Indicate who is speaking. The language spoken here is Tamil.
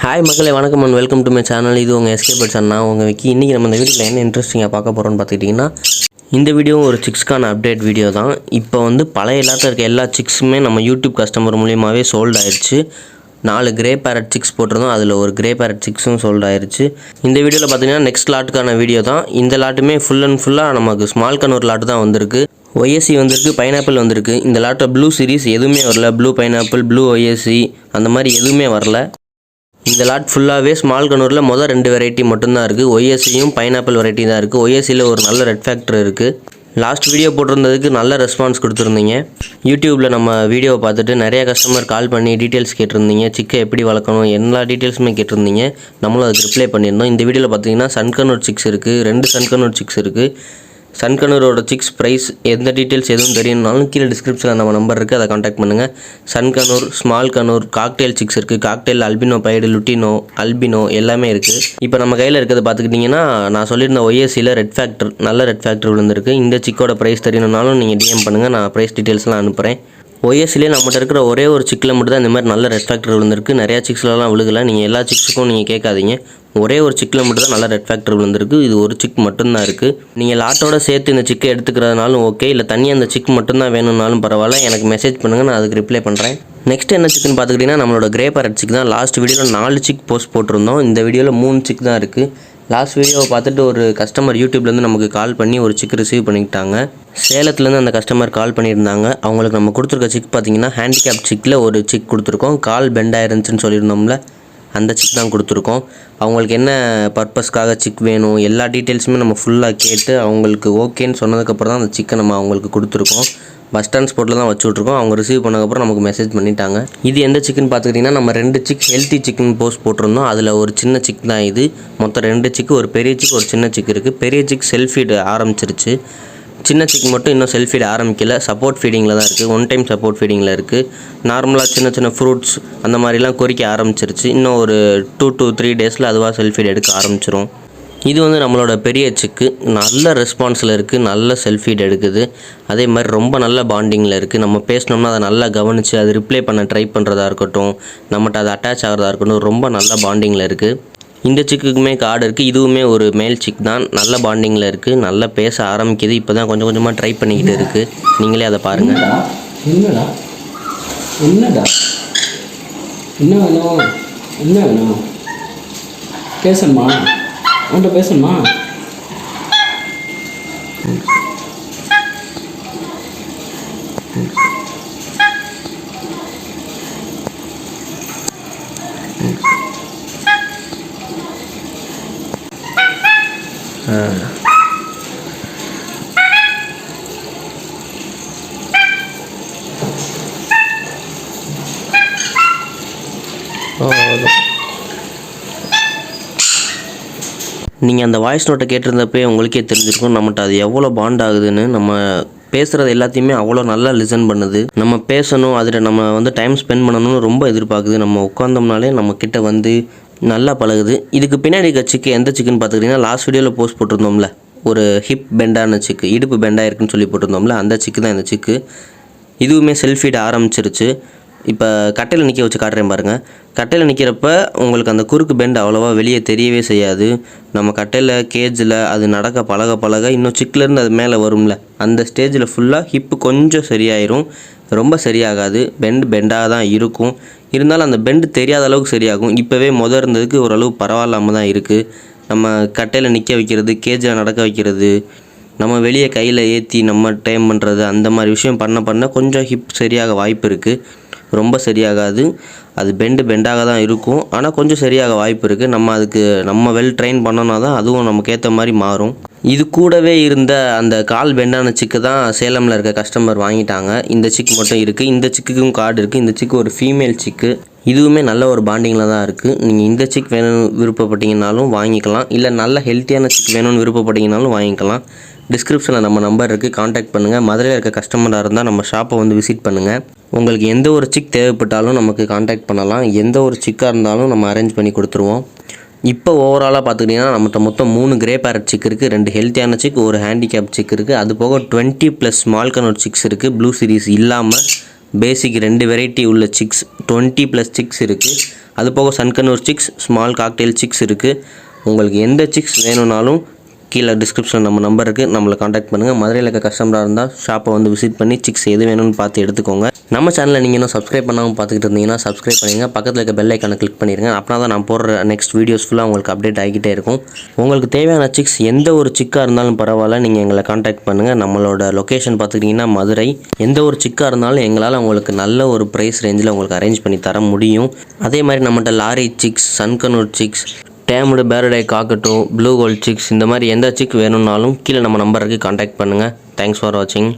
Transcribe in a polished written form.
Speaker 1: ஹாய் மக்களே, வணக்கம் and welcome to my channel. இது உங்கள் எஸ்கே பெட்ஸ் அண்ணா. உங்கள் விக்கி. இன்றைக்கி நம்ம இந்த வீடியோவில் என்ன இன்ட்ரெஸ்டிங்காக பார்க்க போகிறோம்னு பார்த்துக்கிட்டிங்கன்னா, இந்த வீடியோவும் ஒரு சிக்ஸ்க்கான அப்டேட் வீடியோ தான். இப்போ வந்து பழைய லாட்டில் இருக்க எல்லா சிக்ஸுமே நம்ம யூடியூப் கஸ்டமர் மூலியமாகவே சோல்ட் ஆயிடுச்சு. 4 கிரே பேரட் சிக்ஸ் போட்டிருந்தோம், அதில் ஒரு கிரே பேரட் சிக்ஸும் சோல்ட் ஆயிடுச்சு. இந்த வீடியோவில் பார்த்தீங்கன்னா நெக்ஸ்ட் லாட்டுக்கான வீடியோ தான். இந்த லாட்டுமே ஃபுல் அண்ட் ஃபுல்லாக நமக்கு ஸ்மால் கனூர் லாட்டு தான் வந்திருக்கு. ஒய்எஸ்சி வந்திருக்கு, பைனாப்பிள் வந்திருக்கு. இந்த லாட்டில் ப்ளூ சீரிஸ் எதுவுமே வரல. ப்ளூ பைனாப்பிள், ப்ளூ ஒய்எஸ்சி அந்த மாதிரி எதுவுமே வரல. இந்த லாட் ஃபுல்லாகவே ஸ்மால் கனூரில் மொதல் 2 வெரைட்டி மட்டும்தான் இருக்குது. ஒய்எஸ்சியும் பைனாப்பிள் வெரைட்டி தான் இருக்குது. ஒய்எஸ்சியில் ஒரு நல்ல ரெட் ஃபேக்டர் இருக்குது. லாஸ்ட் வீடியோ போட்டிருந்ததுக்கு நல்ல ரெஸ்பான்ஸ் கொடுத்துருந்தீங்க. யூடியூப்பில் நம்ம வீடியோவை பார்த்துட்டு நிறைய கஸ்டமர் கால் பண்ணி டீட்டெயில்ஸ் கேட்டிருந்தீங்க. சிக்கை எப்படி வளர்க்கணும் எல்லா டீட்டெயில்ஸுமே கேட்டிருந்தீங்க. நம்மளும் அதுக்கு ரிப்ளை பண்ணியிருந்தோம். இந்த வீடியோவில் பார்த்தீங்கன்னா சன்கனூர் சிக்ஸ் இருக்குது, 2 சன்கனூர் சிக்ஸ் இருக்குது. சன்கனூரோட சிக்ஸ் ப்ரைஸ் எந்த டீட்டெயில்ஸ் எதுவும் தெரியணுனாலும் கீழே டிஸ்கிரிப்ஷனில் நம்ம நம்பர் இருக்குது, அதை காண்டாக்ட் பண்ணுங்கள். சன்கனூர், ஸ்மால் கனூர், காக்டெயில் சிக்ஸ் இருக்குது. Cocktail, albino Baidu, lutino, albino எல்லாமே இருக்குது. இப்போ நம்ம கையில் இருக்கிறது பார்த்துக்கிட்டிங்கன்னா, நான் சொல்லியிருந்த ஒய்எஸ்சியில் ரெட் ஃபேக்டர், நல்ல ரெட் ஃபேக்டர் விழுந்திருக்கு. இந்த சிக்கோட ப்ரைஸ் தெரியணுனாலும் நீங்கள் டிஎம் பண்ணுங்கள், நான் ப்ரைஸ் டீட்டெயில்ஸ்லாம் அனுப்புகிறேன். ஒய்எஸ்சிலே நம்மகிட்ட இருக்கிற ஒரே ஒரு சிக்கில் மட்டும் தான் இந்த மாதிரி நல்ல ரெட் ஃபேக்டர் விழுந்திருக்கு. நிறையா சிக்ஸ்லாம் விழுகலை. நீங்கள் எல்லா சிக்ஸுக்கும் நீங்கள் கேட்காதீங்க. ஒரே ஒரு சிக்கில் மட்டும் தான் நல்ல ரெட் ஃபேக்டர் விழுந்திருக்கு. இது ஒரு சிக் மட்டும்தான் இருக்குது. நீங்கள் லாட்டோட சேர்த்து இந்த சிக்கை எடுத்துக்கிறதுனாலும் ஓகே, இல்லை தனியாக அந்த சிக் மட்டும்தான் வேணும்னாலும் பரவாயில்ல. எனக்கு மெசேஜ் பண்ணுங்கள், நான் அதுக்கு ரிப்ளை பண்ணுறேன். நெக்ஸ்ட் என்ன சிக்குன்னு பார்த்துக்கிட்டிங்கன்னா, நம்மளோட கிரே பேரட் சிக் தான். லாஸ்ட் வீடியோவில் 4 சிக் போஸ்ட் போட்டிருந்தோம். இந்த வீடியோவில் 3 சிக் தான் இருக்குது. லாஸ்ட் வீடியோவை பார்த்துட்டு ஒரு கஸ்டமர் யூடியூப்லேருந்து நமக்கு கால் பண்ணி ஒரு சிக் ரிசீவ் பண்ணிக்கிட்டாங்க. சேலத்துலேருந்து அந்த கஸ்டமர் கால் பண்ணியிருந்தாங்க. அவங்களுக்கு நம்ம கொடுத்துருக்க சிக் பார்த்திங்கன்னா ஹேண்டிகேப் சிக்கில் ஒரு சிக் கொடுத்துருக்கோம். கால் பெண்ட் ஆயிருந்துச்சுன்னு சொல்லியிருந்தோம்ல, அந்த சிக் தான் கொடுத்துருக்கோம். அவங்களுக்கு என்ன பர்பஸ்க்காக சிக் வேணும் எல்லா டீட்டெயில்ஸுமே நம்ம ஃபுல்லாக கேட்டு அவங்களுக்கு ஓகேன்னு சொன்னதுக்கப்புறம் தான் அந்த சிக்கை நம்ம அவங்களுக்கு கொடுத்துருக்கோம். பஸ் டிரான்ஸ்போர்ட்டில் தான் வச்சு விட்ருக்கோம். அவங்க ரிசீவ் பண்ணதுக்கப்புறம் நமக்கு மெசேஜ் பண்ணிட்டாங்க. இது எந்த சிக்கன் பார்த்துக்கிட்டிங்கன்னா, நம்ம 2 சிக் ஹெல்த்தி சிக்கன் போஸ்ட் போட்டிருந்தோம். அதில் ஒரு சின்ன சிக் தான் இது. மொத்தம் 2 சிக்கு, ஒரு பெரிய சிக், ஒரு சின்ன சிக் இருக்குது. பெரிய சிக் செல்ஃப் ஃபீட் ஆரம்பிச்சிருச்சு. சின்ன சிக் மட்டும் இன்னும் செல்ஃப் ஃபீட் ஆரம்பிக்கல, சப்போர்ட் ஃபீடிங்கில் தான் இருக்குது. 1 டைம் சப்போர்ட் ஃபீடிங்கில் இருக்குது. நார்மலாக சின்ன சின்ன ஃப்ரூட்ஸ் அந்த மாதிரிலாம் கொறிக்க ஆரம்பிச்சிருச்சு. இன்னும் ஒரு 2 to 3 டேஸில் அதுவாக செல்ஃப் ஃபீட் எடுக்க ஆரம்பிச்சிரும். இது வந்து நம்மளோட பெரிய சிக்கு. நல்ல ரெஸ்பான்ஸில் இருக்குது, நல்ல செல்ஃப் ஃபீட் எடுக்குது. அதே மாதிரி ரொம்ப நல்ல பாண்டிங்கில் இருக்குது. நம்ம பேசினோம்னா அதை நல்லா கவனித்து அது ரிப்ளை பண்ண ட்ரை பண்ணுறதா இருக்கட்டும், நம்மகிட்ட அது அட்டாச் ஆகிறதா இருக்கட்டும், ரொம்ப நல்ல பாண்டிங்கில் இருக்குது. இந்த சிக்குக்குமே கார்டு இருக்குது. இதுவுமே ஒரு மேல் சிக் தான். நல்ல பாண்டிங்கில் இருக்குது, நல்லா பேச ஆரம்பிக்குது. இப்போ தான் கொஞ்சம் கொஞ்சமாக ட்ரை பண்ணிக்கிட்டு இருக்குது. நீங்களே அதை பாருங்கள்.
Speaker 2: என்னடா என்னடா என்ன வேணும், என்ன வேணும், பேசணுமா, அவன்கிட்ட பேசணுமா?
Speaker 1: நீங்கள் அந்த வாய்ஸ் நோட்டை கேட்டிருந்தப்பே உங்களுக்கே தெரிஞ்சிருக்கும் நம்மகிட்ட அது எவ்வளோ பாண்ட் ஆகுதுன்னு. நம்ம பேசுகிறது எல்லாத்தையுமே அவ்வளோ நல்லா லிசன் பண்ணுது. நம்ம பேசணும், அதில் நம்ம வந்து டைம் ஸ்பெண்ட் பண்ணணும்னு ரொம்ப எதிர்பார்க்குது. நம்ம உட்காந்தோம்னாலே நம்ம கிட்ட வந்து நல்லா பழகுது. இதுக்கு பின்னாடி இருக்க சிக்கு எந்த சிக்குன்னு பார்த்துக்கிட்டிங்கன்னா, லாஸ்ட் வீடியோவில் போஸ்ட் போட்டிருந்தோம்ல, ஒரு ஹிப் பெண்டான சிக்கு, இடுப்பு பெண்டாக இருக்குன்னு சொல்லி போட்டிருந்தோம்ல, அந்த சிக்கு தான் இந்த சிக்கு. இதுவுமே செல்ஃப் ஃபீட் ஆரம்பிச்சிருச்சு. இப்போ கட்டையில் நிற்க வச்சு காட்டுறேன் பாருங்கள். கட்டையில் நிற்கிறப்ப உங்களுக்கு அந்த குறுக்கு பெண்ட் அவ்வளோவா வெளியே தெரியவே செய்யாது. நம்ம கட்டையில் கேஜில் அது நடக்க பழக பழக இன்னும் சிக்கிலேருந்து அது மேலே வரும்ல, அந்த ஸ்டேஜில் ஃபுல்லாக ஹிப்பு கொஞ்சம் சரியாயிரும். ரொம்ப சரியாகாது, பெண்டாக தான் இருக்கும். இருந்தாலும் அந்த பெண்டு தெரியாத அளவுக்கு சரியாகும். இப்போவே இருந்ததுக்கு ஓரளவு பரவாயில்லாமல் தான் இருக்குது. நம்ம கட்டையில் நிற்க வைக்கிறது, கேஜில் நடக்க வைக்கிறது, நம்ம வெளியே கையில் ஏற்றி நம்ம டைம் பண்ணுறது, அந்த மாதிரி விஷயம் பண்ண பண்ண கொஞ்சம் ஹிப் சரியாக வாய்ப்பு இருக்குது. ரொம்ப சரியாகாது, அது பெண்டாக தான் இருக்கும். ஆனால் கொஞ்சம் சரியாக வாய்ப்பு இருக்குது. நம்ம அதுக்கு நம்ம வெல் ட்ரெயின் பண்ணோன்னா தான் அதுவும் நமக்கு ஏற்ற மாதிரி மாறும். இது கூடவே இருந்த அந்த கால் பெண்டான சிக்கு தான் சேலமில் இருக்க கஸ்டமர் வாங்கிட்டாங்க. இந்த சிக் மட்டும் இருக்குது. இந்த சிக்குக்கும் கார்டு இருக்குது. இந்த சிக்கு ஒரு ஃபீமேல் சிக்கு. இதுவுமே நல்ல ஒரு பாண்டிங்கில் தான் இருக்குது. நீங்கள் இந்த சிக் வேணும்னு விருப்பப்பட்டீங்கன்னாலும் வாங்கிக்கலாம், இல்லை நல்ல ஹெல்த்தியான சிக் வேணும்னு விருப்பப்பட்டீங்கனாலும் வாங்கிக்கலாம். டிஸ்கிரிப்ஷனில் நம்ம நம்பர் இருக்குது, காண்டாக்ட் பண்ணுங்கள். மதுரையில் இருக்க கஸ்டமராக இருந்தால் நம்ம ஷாப்பை வந்து விசிட் பண்ணுங்கள். உங்களுக்கு எந்த ஒரு சிக் தேவைப்பட்டாலும் நமக்கு காண்டாக்ட் பண்ணலாம். எந்த ஒரு சிக்காக இருந்தாலும் நம்ம அரேஞ்ச் பண்ணி கொடுத்துருவோம். இப்போ ஓவராலாக பார்த்துக்கிட்டிங்கன்னா நம்மகிட்ட மொத்தம் 3 கிரே பேரட் சிக் இருக்குது, 2 ஹெல்த்தியான சிக், ஒரு ஹேண்டிகேப் சிக் இருக்குது. அது போக 20+ ஸ்மால் கனூர் சிக்ஸ் இருக்குது. ப்ளூ சீரிஸ் இல்லாமல் பேசிக் 2 வெரைட்டி உள்ள சிக்ஸ் 20+ சிக்ஸ் இருக்குது. அது போக sun conure six, small cocktail six இருக்குது. உங்களுக்கு எந்த சிக்ஸ் வேணும்னாலும் கீழே டிஸ்கிரிப்ஷனில் நம்ம நம்பர் இருக்குது, நம்மளை காண்டாக்ட் பண்ணுங்கள். மதுரையில் இருக்க கஸ்டமராக இருந்தால் ஷாப்பை வந்து விசிட் பண்ணி சிக்ஸ் எது வேணும்னு பார்த்து எடுத்துக்கோங்க. நம்ம சேனலில் நீங்கள் இன்னும் சப்ஸ்கிரைப் பண்ணாமல் பார்த்துக்கிட்டு இருந்தீங்கன்னா சப்ஸ்கிரைப் பண்ணிடுங்க. பக்கத்தில் இருக்க பெல் ஐக்கானை கிளிக் பண்ணிடுங்க. அப்படின்னா தான் நான் போடுற நெக்ஸ்ட் வீடியோஸ் ஃபுல்லாக உங்களுக்கு அப்டேட் ஆகிக்கிட்டே இருக்கும். உங்களுக்கு தேவையான சிக்ஸ் எந்த ஒரு சிக்காக இருந்தாலும் பரவாயில்ல, நீங்கள் எங்களை காண்டாக்ட் பண்ணுங்கள். நம்மளோட லொக்கேஷன் பார்த்துக்கிட்டிங்கன்னா மதுரை. எந்த ஒரு சிக்காக இருந்தாலும் எங்களால் உங்களுக்கு நல்ல ஒரு ப்ரைஸ் ரேஞ்சில் உங்களுக்கு அரேஞ்ச் பண்ணி தர முடியும். அதே மாதிரி நம்மகிட்ட lory chicks, sun conure chicks, tamed பேரடை காக்கட்டோ, ப்ளூ கோல்ட் சிக்ஸ், இந்த மாதிரி எந்த சிக் வேணும்னாலும் கீழே நம்ம நம்பருக்கு காண்டாக்ட் பண்ணுங்கள். தேங்க்ஸ் ஃபார் வாட்சிங்.